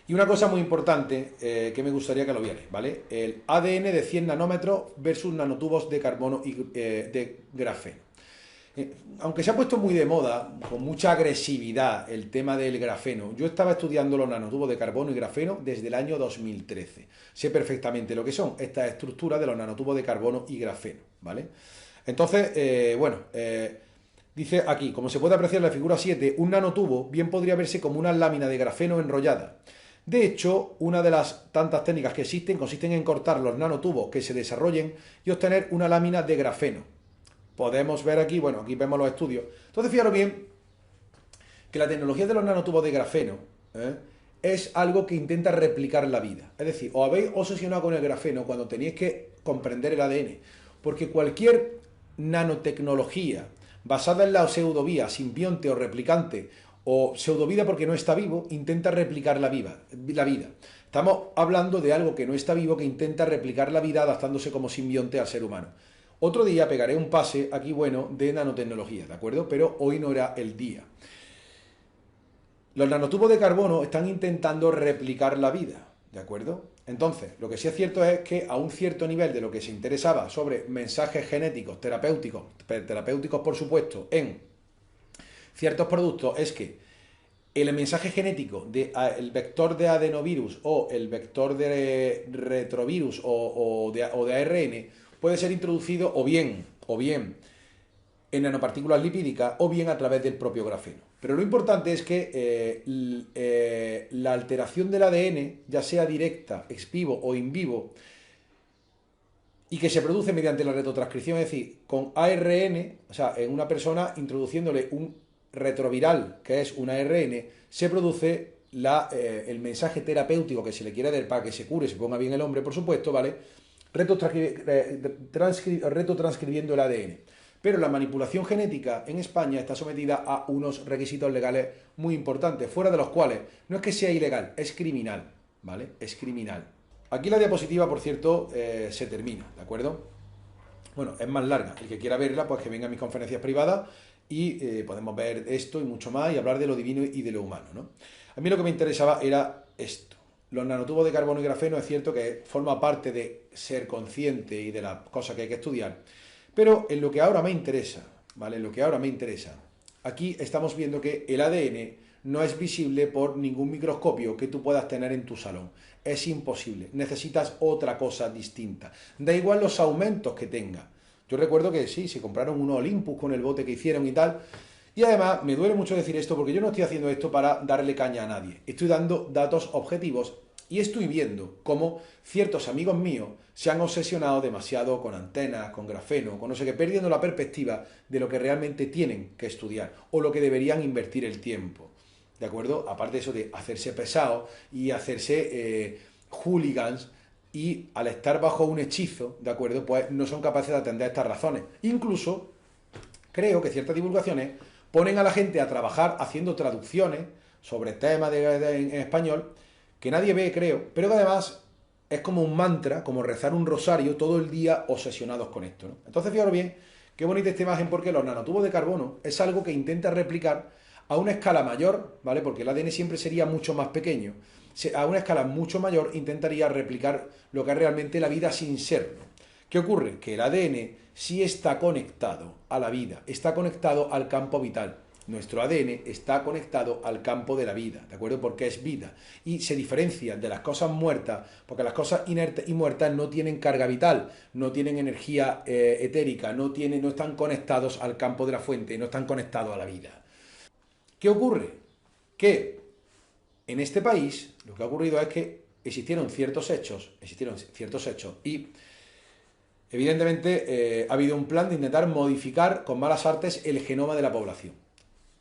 Y una cosa muy importante que me gustaría que lo vierais, ¿vale? El ADN de 100 nanómetros versus nanotubos de carbono y de grafeno. Aunque se ha puesto muy de moda, con mucha agresividad, el tema del grafeno, yo estaba estudiando los nanotubos de carbono y grafeno desde el año 2013. Sé perfectamente lo que son estas estructuras de los nanotubos de carbono y grafeno, ¿vale? Entonces, dice aquí: como se puede apreciar en la figura 7, un nanotubo bien podría verse como una lámina de grafeno enrollada. De hecho, una de las tantas técnicas que existen consisten en cortar los nanotubos que se desarrollen y obtener una lámina de grafeno. Podemos ver aquí, bueno, aquí vemos los estudios. Entonces, fijaros bien que la tecnología de los nanotubos de grafeno es algo que intenta replicar la vida. Es decir, os habéis obsesionado con el grafeno cuando tenéis que comprender el ADN, porque cualquier nanotecnología basada en la pseudovía, simbionte o replicante, o pseudovida porque no está vivo, intenta replicar la vida. Estamos hablando de algo que no está vivo, que intenta replicar la vida adaptándose como simbionte al ser humano. Otro día pegaré un pase aquí, bueno, de nanotecnología, ¿de acuerdo? Pero hoy no era el día. Los nanotubos de carbono están intentando replicar la vida, ¿de acuerdo? Entonces, lo que sí es cierto es que a un cierto nivel de lo que se interesaba sobre mensajes genéticos, terapéuticos por supuesto, en ciertos productos, es que el mensaje genético del vector de adenovirus o el vector de retrovirus o de ARN puede ser introducido o bien en nanopartículas lipídicas o bien a través del propio grafeno. Pero lo importante es que la alteración del ADN, ya sea directa, ex vivo o in vivo, y que se produce mediante la retrotranscripción, es decir, con ARN, o sea, en una persona introduciéndole un retroviral, que es un ARN, se produce el mensaje terapéutico que se le quiere dar para que se cure, se ponga bien el hombre, por supuesto, ¿vale?, retrotranscribiendo el ADN. Pero la manipulación genética en España está sometida a unos requisitos legales muy importantes, fuera de los cuales no es que sea ilegal, es criminal, ¿vale? Es criminal. Aquí la diapositiva, por cierto, se termina, ¿de acuerdo? Bueno, es más larga. El que quiera verla, pues que venga a mis conferencias privadas y podemos ver esto y mucho más y hablar de lo divino y de lo humano, ¿no? A mí lo que me interesaba era esto. Los nanotubos de carbono y grafeno es cierto que forma parte de ser consciente y de las cosas que hay que estudiar, pero en lo que ahora me interesa, ¿vale? En lo que ahora me interesa, aquí estamos viendo que el ADN no es visible por ningún microscopio que tú puedas tener en tu salón. Es imposible. Necesitas otra cosa distinta. Da igual los aumentos que tenga. Yo recuerdo que sí, se compraron unos Olympus con el bote que hicieron y tal. Y además, me duele mucho decir esto porque yo no estoy haciendo esto para darle caña a nadie. Estoy dando datos objetivos y estoy viendo cómo ciertos amigos míos se han obsesionado demasiado con antenas, con grafeno, con no sé qué, perdiendo la perspectiva de lo que realmente tienen que estudiar o lo que deberían invertir el tiempo. ¿De acuerdo? Aparte de eso de hacerse pesados y hacerse hooligans y al estar bajo un hechizo, ¿de acuerdo? Pues no son capaces de atender estas razones. Incluso creo que ciertas divulgaciones ponen a la gente a trabajar haciendo traducciones sobre temas en español que nadie ve, creo, pero que además es como un mantra, como rezar un rosario todo el día obsesionados con esto, ¿no? Entonces, fijaros bien, qué bonita esta imagen, porque los nanotubos de carbono es algo que intenta replicar a una escala mayor, ¿vale? Porque el ADN siempre sería mucho más pequeño. A una escala mucho mayor intentaría replicar lo que es realmente la vida sin serlo. ¿Qué ocurre? Que el ADN sí está conectado a la vida, está conectado al campo vital. Nuestro ADN está conectado al campo de la vida, ¿de acuerdo? Porque es vida. Y se diferencia de las cosas muertas, porque las cosas inertes y muertas no tienen carga vital, no tienen energía etérica, no están conectados al campo de la fuente, no están conectados a la vida. ¿Qué ocurre? Que en este país lo que ha ocurrido es que existieron ciertos hechos y evidentemente ha habido un plan de intentar modificar con malas artes el genoma de la población.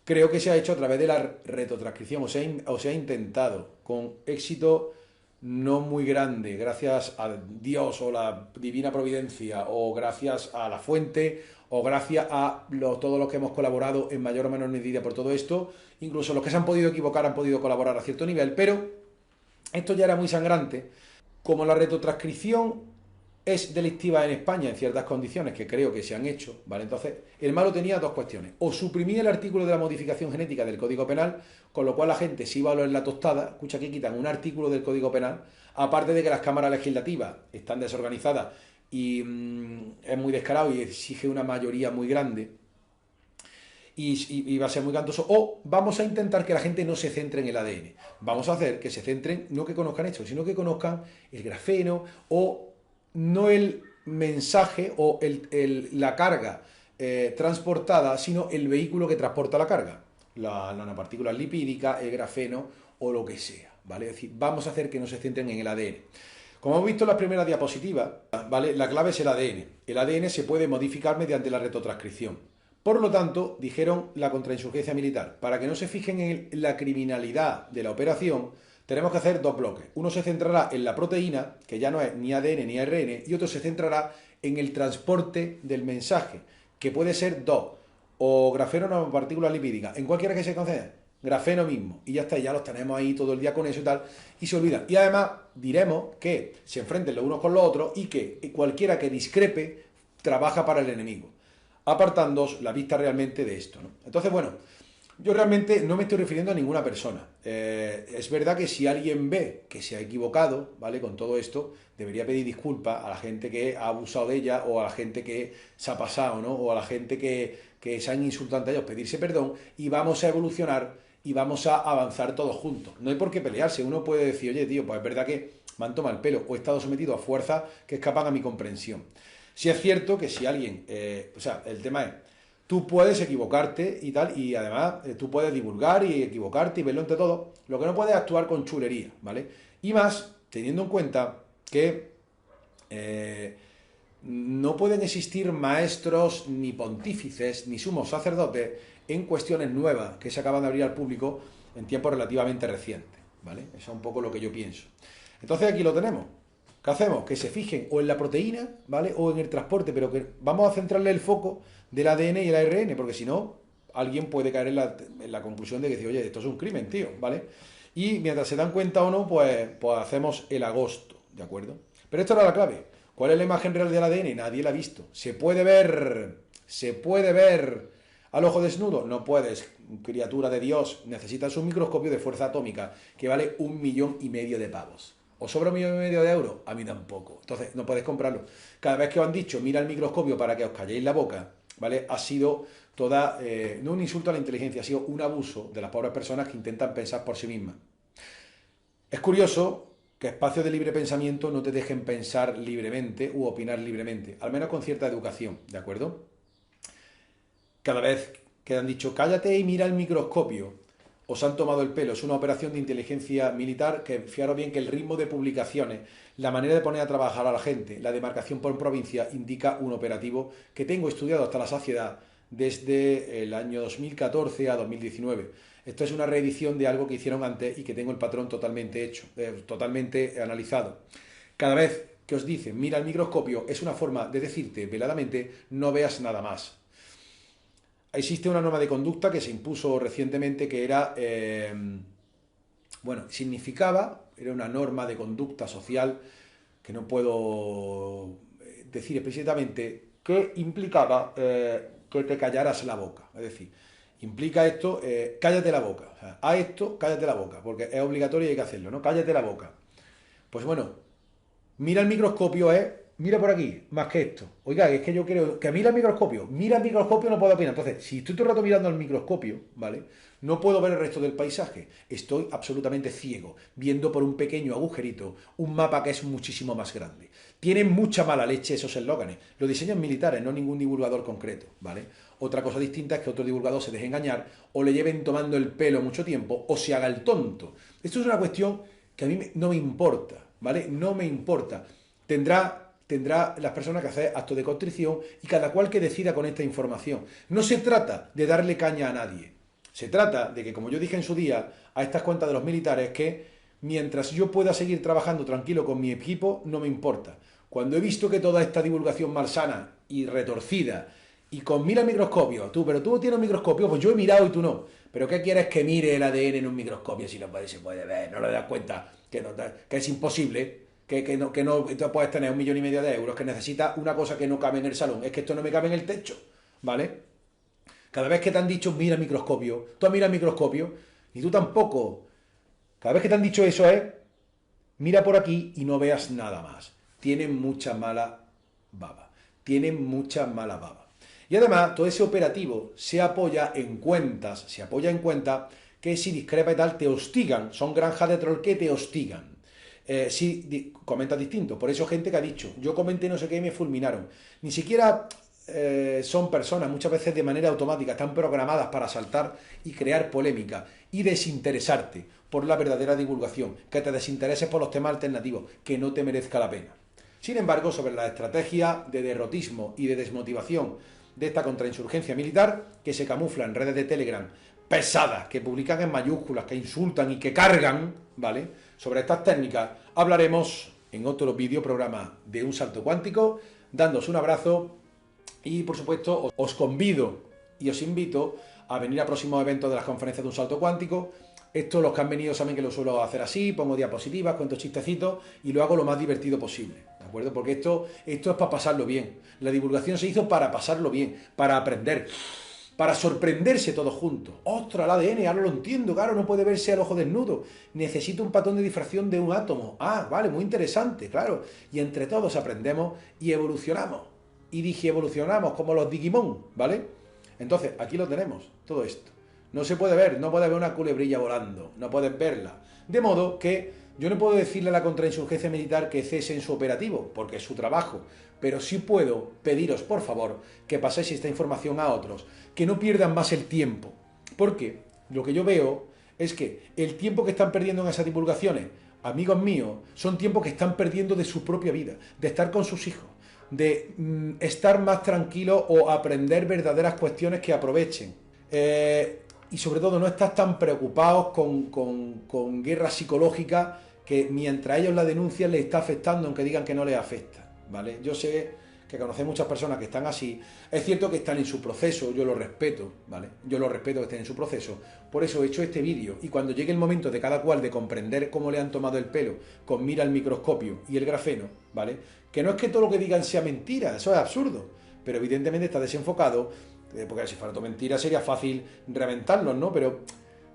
Creo que se ha hecho a través de la retrotranscripción, o se ha intentado con éxito no muy grande, gracias a Dios o la divina providencia, o gracias a la fuente, o gracias a todos los que hemos colaborado en mayor o menor medida por todo esto. Incluso los que se han podido equivocar han podido colaborar a cierto nivel, pero esto ya era muy sangrante. Como la retrotranscripción es delictiva en España en ciertas condiciones que creo que se han hecho, ¿vale? Entonces, el malo tenía dos cuestiones: o suprimir el artículo de la modificación genética del Código Penal, con lo cual la gente se iba a lo en la tostada. Escucha, que quitan un artículo del Código Penal, aparte de que las cámaras legislativas están desorganizadas y es muy descarado y exige una mayoría muy grande, y va a ser muy cantoso. O vamos a intentar que la gente no se centre en el ADN, vamos a hacer que se centren, no que conozcan esto, sino que conozcan el grafeno, o no el mensaje o la carga transportada, sino el vehículo que transporta la carga, la nanopartícula lipídica, el grafeno o lo que sea, ¿vale? Es decir, vamos a hacer que no se centren en el ADN. Como hemos visto en las primeras diapositivas, ¿vale? La clave es el ADN. El ADN se puede modificar mediante la retrotranscripción. Por lo tanto, dijeron la contrainsurgencia militar, para que no se fijen en la criminalidad de la operación, tenemos que hacer dos bloques. Uno se centrará en la proteína, que ya no es ni ADN ni ARN, y otro se centrará en el transporte del mensaje, que puede ser dos: o grafeno o nanopartículas lipídicas. En cualquiera que se conceda, grafeno mismo. Y ya está, ya los tenemos ahí todo el día con eso y tal, y se olvidan. Y además diremos que se enfrenten los unos con los otros y que cualquiera que discrepe trabaja para el enemigo, apartándoos la vista realmente de esto, ¿no? Entonces, bueno, yo realmente no me estoy refiriendo a ninguna persona. Es verdad que si alguien ve que se ha equivocado, ¿vale?, con todo esto, debería pedir disculpas a la gente que ha abusado de ella, o a la gente que se ha pasado, ¿no?, o a la gente que se han insultado ante ellos, pedirse perdón, y vamos a evolucionar y vamos a avanzar todos juntos. No hay por qué pelearse. Uno puede decir, oye, tío, pues es verdad que me han tomado el pelo, o he estado sometido a fuerzas que escapan a mi comprensión. Si es cierto que si alguien, el tema es, tú puedes equivocarte y tal, y además tú puedes divulgar y equivocarte y verlo entre todos. Lo que no puedes es actuar con chulería, ¿vale? Y más teniendo en cuenta que no pueden existir maestros, ni pontífices, ni sumos sacerdotes en cuestiones nuevas que se acaban de abrir al público en tiempos relativamente recientes, ¿vale? Eso es un poco lo que yo pienso. Entonces aquí lo tenemos. ¿Qué hacemos? Que se fijen o en la proteína, ¿vale?, o en el transporte, pero que vamos a centrarle el foco del ADN y el ARN, porque si no, alguien puede caer en la conclusión de que dice, oye, esto es un crimen, tío, ¿vale? Y mientras se dan cuenta o no, pues hacemos el agosto, ¿de acuerdo? Pero esto era la clave. ¿Cuál es la imagen real del ADN? Nadie la ha visto. ¿Se puede ver al ojo desnudo? No puedes, criatura de Dios. Necesitas un microscopio de fuerza atómica que vale 1,5 millones de pavos. ¿Os sobra 1,5 millones de euros? A mí tampoco. Entonces, no podéis comprarlo. Cada vez que os han dicho, mira el microscopio para que os calléis la boca, ¿vale?, ha sido toda, no un insulto a la inteligencia, ha sido un abuso de las pobres personas que intentan pensar por sí mismas. Es curioso que espacios de libre pensamiento no te dejen pensar libremente u opinar libremente, al menos con cierta educación, ¿de acuerdo? Cada vez que han dicho, cállate y mira el microscopio, os han tomado el pelo. Es una operación de inteligencia militar que, fijaros bien que el ritmo de publicaciones, la manera de poner a trabajar a la gente, la demarcación por provincia, indica un operativo que tengo estudiado hasta la saciedad desde el año 2014 a 2019. Esto es una reedición de algo que hicieron antes y que tengo el patrón totalmente hecho, totalmente analizado. Cada vez que os dicen, mira el microscopio, es una forma de decirte veladamente, no veas nada más. existe una norma de conducta que se impuso recientemente que era, bueno, significaba, era una norma de conducta social que no puedo decir explícitamente, que implicaba que te callaras la boca. Es decir, implica esto, cállate la boca. O sea, a esto, cállate la boca, porque es obligatorio y hay que hacerlo, ¿no? Cállate la boca. Pues bueno, mira el microscopio, mira por aquí, más que esto. Oiga, es que yo creo que mira el microscopio no puedo opinar. Entonces, si estoy todo el rato mirando al microscopio, ¿vale? No puedo ver el resto del paisaje. Estoy absolutamente ciego, viendo por un pequeño agujerito un mapa que es muchísimo más grande. Tienen mucha mala leche esos eslóganes. Lo diseñan militares, no ningún divulgador concreto, ¿vale? Otra cosa distinta es que otro divulgador se deje engañar o le lleven tomando el pelo mucho tiempo o se haga el tonto. Esto es una cuestión que a mí no me importa, ¿vale? No me importa. Tendrá las personas que hacer acto de contrición y cada cual que decida con esta información. No se trata de darle caña a nadie. Se trata de que, como yo dije en su día, a estas cuentas de los militares, que mientras yo pueda seguir trabajando tranquilo con mi equipo, no me importa. Cuando he visto que toda esta divulgación malsana y retorcida, y con mira el microscopio, pero tú tienes un microscopio, pues yo he mirado y tú no. ¿Pero qué quieres que mire el ADN en un microscopio si se puede ver? No le das cuenta que es imposible. Que no tú puedes tener 1,5 millones de euros, que necesitas una cosa que no cabe en el salón. Es que esto no me cabe en el techo, ¿vale? Cada vez que te han dicho, mira el microscopio, tú mira el microscopio, y tú tampoco. Cada vez que te han dicho eso mira por aquí y no veas nada más. Tienen mucha mala baba. Tienen mucha mala baba. Y además, todo ese operativo se apoya en cuentas que si discrepa y tal, te hostigan. Son granjas de troll que te hostigan. Si comentas distinto. Por eso gente que ha dicho, yo comenté no sé qué y me fulminaron. Ni siquiera son personas, muchas veces de manera automática, están programadas para saltar y crear polémica y desinteresarte por la verdadera divulgación, que te desintereses por los temas alternativos, que no te merezca la pena. Sin embargo, sobre la estrategia de derrotismo y de desmotivación de esta contrainsurgencia militar, que se camufla en redes de Telegram pesadas, que publican en mayúsculas, que insultan y que cargan, ¿vale? Sobre estas técnicas hablaremos en otro vídeo programa de Un Salto Cuántico, dándos un abrazo y, por supuesto, os convido y os invito a venir a próximos eventos de las conferencias de Un Salto Cuántico. Esto, los que han venido saben que lo suelo hacer así, pongo diapositivas, cuento chistecitos y lo hago lo más divertido posible, ¿de acuerdo? Porque esto es para pasarlo bien. La divulgación se hizo para pasarlo bien, para aprender, para sorprenderse todos juntos. ¡Ostras, el ADN! Ahora lo entiendo, claro, no puede verse al ojo desnudo. Necesito un patrón de difracción de un átomo. Ah, vale, muy interesante, claro. Y entre todos aprendemos y evolucionamos. Y digievolucionamos como los Digimon, ¿vale? Entonces, aquí lo tenemos, todo esto. No se puede ver, no puedes ver una culebrilla volando, no puedes verla. De modo que yo no puedo decirle a la contrainsurgencia militar que cese en su operativo, porque es su trabajo, pero sí puedo pediros, por favor, que paséis esta información a otros, que no pierdan más el tiempo. Porque lo que yo veo es que el tiempo que están perdiendo en esas divulgaciones, amigos míos, son tiempos que están perdiendo de su propia vida, de estar con sus hijos, de estar más tranquilos o aprender verdaderas cuestiones que aprovechen. Y sobre todo no estar tan preocupados con guerra psicológica que mientras ellos la denuncian les está afectando, aunque digan que no les afecta, ¿vale? Yo sé que conocéis muchas personas que están así. Es cierto que están en su proceso, yo lo respeto, ¿vale? Yo lo respeto que estén en su proceso. Por eso he hecho este vídeo y cuando llegue el momento de cada cual de comprender cómo le han tomado el pelo con mira al microscopio y el grafeno, ¿vale? Que no es que todo lo que digan sea mentira, eso es absurdo, pero evidentemente está desenfocado. Porque si fuera todo mentira sería fácil reventarlos, ¿no? Pero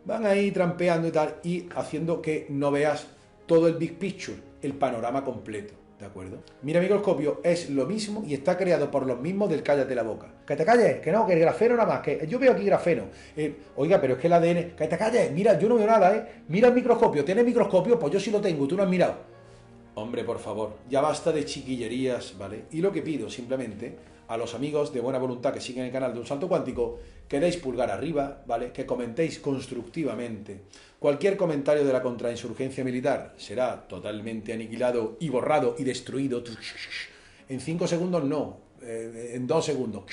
van ahí trampeando y tal, y haciendo que no veas todo el big picture, el panorama completo, ¿de acuerdo? Mira, microscopio es lo mismo y está creado por los mismos del cállate la boca. Que te calles, que no, que el grafeno nada más, que yo veo aquí grafeno. Oiga, pero es que el ADN, que te calles, mira, yo no veo nada, Mira el microscopio, ¿tienes microscopio? Pues yo sí lo tengo, tú no has mirado. Hombre, por favor, ya basta de chiquillerías, ¿vale? Y lo que pido simplemente a los amigos de buena voluntad que siguen el canal de Un Salto Cuántico, que deis pulgar arriba, ¿vale? Que comentéis constructivamente. Cualquier comentario de la contrainsurgencia militar será totalmente aniquilado y borrado y destruido. En 5 segundos no, en 2 segundos.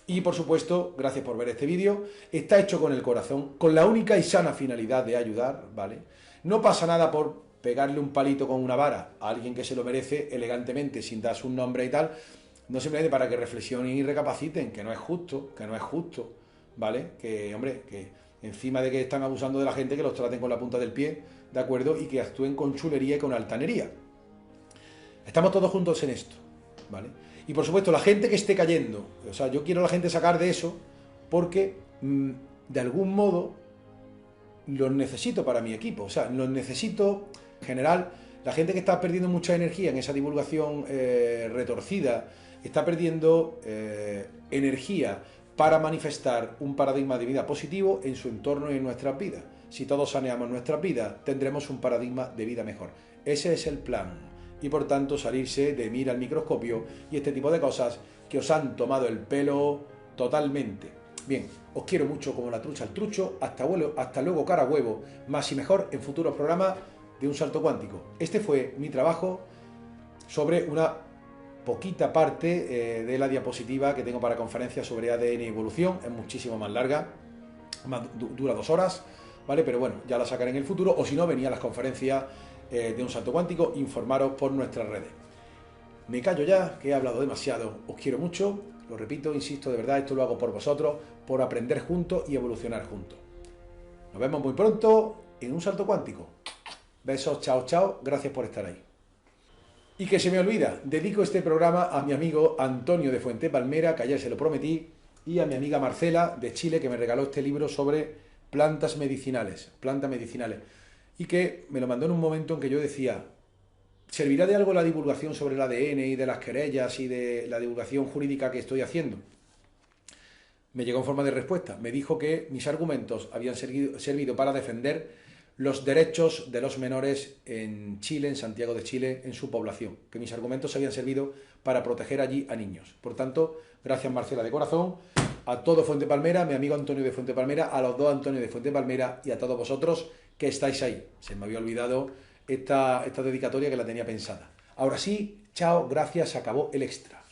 Y por supuesto, gracias por ver este vídeo. Está hecho con el corazón, con la única y sana finalidad de ayudar, ¿vale? No pasa nada por pegarle un palito con una vara a alguien que se lo merece elegantemente, sin dar su nombre y tal. no simplemente para que reflexionen y recapaciten, que no es justo, ¿vale? Que, hombre, que encima de que están abusando de la gente, que los traten con la punta del pie, ¿de acuerdo? Y que actúen con chulería y con altanería. Estamos todos juntos en esto, ¿vale? Y por supuesto, la gente que esté cayendo, o sea, yo quiero a la gente sacar de eso porque, de algún modo, los necesito para mi equipo, o sea, los necesito en general. La gente que está perdiendo mucha energía en esa divulgación retorcida, está perdiendo energía para manifestar un paradigma de vida positivo en su entorno y en nuestras vidas. Si todos saneamos nuestras vidas, tendremos un paradigma de vida mejor. Ese es el plan. Y por tanto salirse de mira al microscopio y este tipo de cosas que os han tomado el pelo totalmente. Bien, os quiero mucho como la trucha al trucho. Hasta luego cara a huevo, más y mejor en futuros programas de Un Salto Cuántico. Este fue mi trabajo sobre una poquita parte de la diapositiva que tengo para conferencias sobre ADN y evolución. Es muchísimo más larga, dura 2 horas, ¿vale? Pero bueno, ya la sacaré en el futuro, o si no, venía a las conferencias de Un Salto Cuántico, informaros por nuestras redes. Me callo ya, que he hablado demasiado. Os quiero mucho, lo repito, insisto, de verdad, esto lo hago por vosotros, por aprender juntos y evolucionar juntos. Nos vemos muy pronto en Un Salto Cuántico. Besos, chao, chao, gracias por estar ahí. Y que se me olvida, dedico este programa a mi amigo Antonio de Fuente Palmera, que ayer se lo prometí, y a mi amiga Marcela de Chile, que me regaló este libro sobre plantas medicinales, y que me lo mandó en un momento en que yo decía, ¿servirá de algo la divulgación sobre el ADN y de las querellas y de la divulgación jurídica que estoy haciendo? Me llegó en forma de respuesta. Me dijo que mis argumentos habían servido para defender los derechos de los menores en Chile, en Santiago de Chile, en su población. Que mis argumentos habían servido para proteger allí a niños. Por tanto, gracias Marcela de corazón, a todo Fuente Palmera, mi amigo Antonio de Fuente Palmera, a los dos Antonio de Fuente Palmera y a todos vosotros que estáis ahí. Se me había olvidado esta dedicatoria que la tenía pensada. Ahora sí, chao, gracias, se acabó el extra.